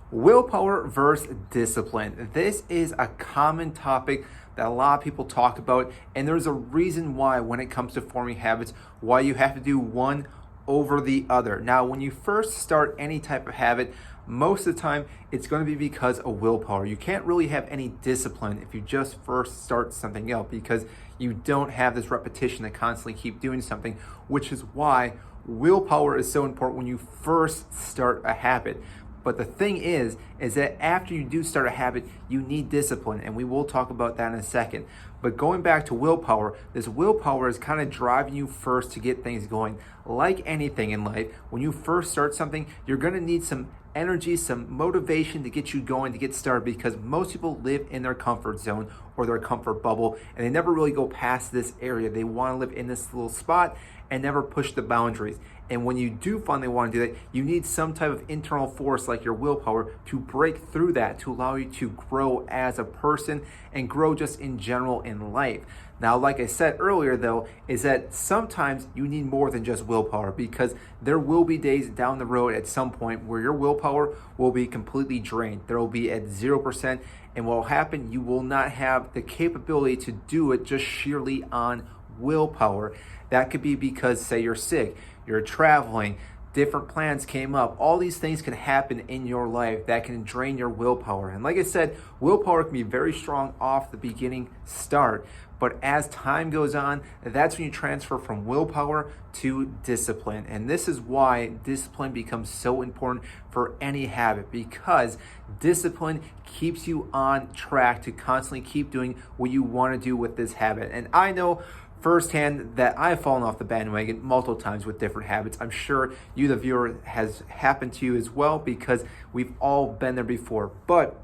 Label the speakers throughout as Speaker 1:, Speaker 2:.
Speaker 1: Willpower versus discipline. This is a common topic that a lot of people talk about, and there's a reason why when it comes to forming habits, why you have to do one over the other. Now, when you first start any type of habit, most of the time it's going to be because of willpower. You can't really have any discipline if you just first start something else because you don't have this repetition to constantly keep doing something, which is why willpower is so important when you first start a habit. But the thing is that after you do start a habit, you need discipline, and we will talk about that in a second. But going back to willpower, this willpower is kind of driving you first to get things going. Like anything in life, when you first start something, you're going to need some energy, some motivation to get you going, to get started, because most people live in their comfort zone or their comfort bubble, and they never really go past this area. They want to live in this little spot and never push the boundaries. And when you do finally want to do that, you need some type of internal force like your willpower to break through that, to allow you to grow as a person and grow just in general in life. Now, like I said earlier, though, is that sometimes you need more than just willpower, because there will be days down the road at some point where your willpower will be completely drained. There will be at 0%, and what will happen, you will not have the capability to do it just sheerly on willpower. That could be because, say, you're sick, you're traveling, different plans came up. All these things can happen in your life that can drain your willpower. And like I said, willpower can be very strong off the beginning start. But as time goes on, that's when you transfer from willpower to discipline. And this is why discipline becomes so important for any habit, because discipline keeps you on track to constantly keep doing what you want to do with this habit. And I know firsthand that I've fallen off the bandwagon multiple times with different habits. I'm sure you, the viewer, has happened to you as well, because we've all been there before. But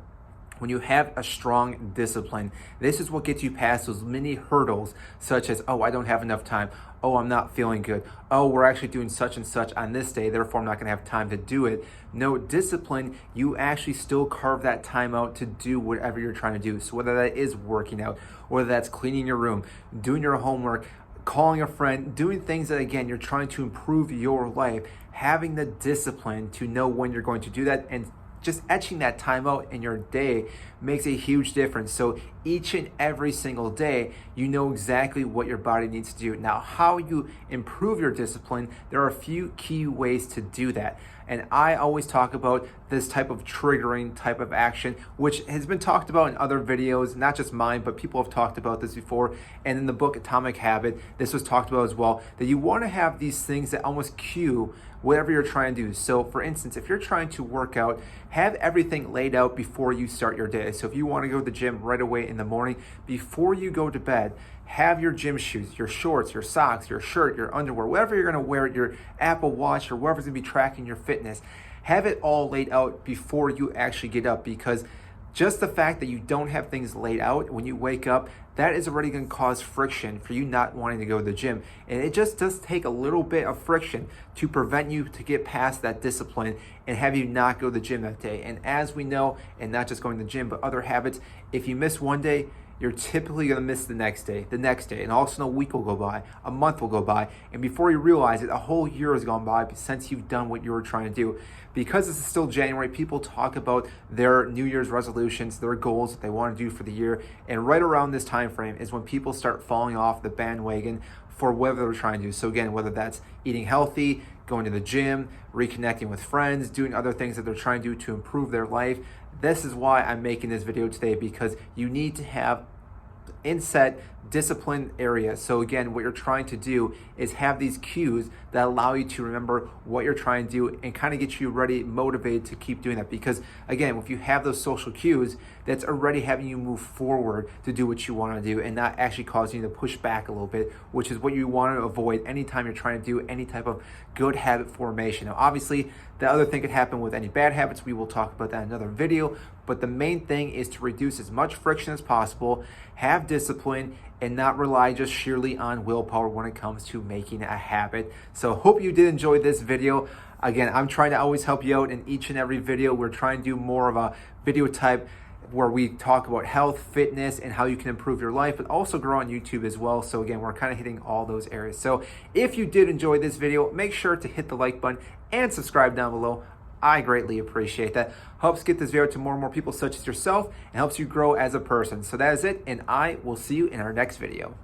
Speaker 1: when you have a strong discipline, this is what gets you past those many hurdles, such as, oh, I don't have enough time. Oh, I'm not feeling good. Oh, we're actually doing such and such on this day, therefore I'm not going to have time to do it. No, discipline, you actually still carve that time out to do whatever you're trying to do. So whether that is working out, whether that's cleaning your room, doing your homework, calling a friend, doing things that, again, you're trying to improve your life, having the discipline to know when you're going to do that, and just etching that time out in your day makes a huge difference. So each and every single day, you know exactly what your body needs to do. Now, how you improve your discipline, there are a few key ways to do that. And I always talk about this type of triggering type of action, which has been talked about in other videos, not just mine, but people have talked about this before. And in the book Atomic Habit, this was talked about as well, that you want to have these things that almost cue whatever you're trying to do. So for instance, if you're trying to work out, have everything laid out before you start your day. So if you want to go to the gym right away in the morning, before you go to bed, have your gym shoes, your shorts, your socks, your shirt, your underwear, whatever you're going to wear, your Apple Watch, or whatever's going to be tracking your fitness. Have it all laid out before you actually get up, because just the fact that you don't have things laid out when you wake up, that is already going to cause friction for you not wanting to go to the gym. And it just does take a little bit of friction to prevent you to get past that discipline and have you not go to the gym that day. And as we know, and not just going to the gym, but other habits, if you miss one day, you're typically going to miss the next day, and all of a sudden a week will go by, a month will go by, and before you realize it, a whole year has gone by since you've done what you were trying to do. Because this is still January, people talk about their New Year's resolutions, their goals that they want to do for the year, and right around this time frame is when people start falling off the bandwagon for whatever they're trying to do. So again, whether that's eating healthy, going to the gym, reconnecting with friends, doing other things that they're trying to do to improve their life. This is why I'm making this video today, because you need to have inset discipline area. So again, what you're trying to do is have these cues that allow you to remember what you're trying to do and kind of get you ready, motivated to keep doing that. Because again, if you have those social cues, that's already having you move forward to do what you want to do, and not actually causing you to push back a little bit, which is what you want to avoid anytime you're trying to do any type of good habit formation. Now, obviously, the other thing could happen with any bad habits. We will talk about that in another video. But the main thing is to reduce as much friction as possible, have discipline, and not rely just sheerly on willpower when it comes to making a habit. So hope you did enjoy this video. Again, I'm trying to always help you out in each and every video. We're trying to do more of a video type where we talk about health, fitness, and how you can improve your life, but also grow on YouTube as well. So again, we're kind of hitting all those areas. So if you did enjoy this video, make sure to hit the like button and subscribe down below. I greatly appreciate that. Helps get this video to more and more people such as yourself and helps you grow as a person. So that is it, and I will see you in our next video.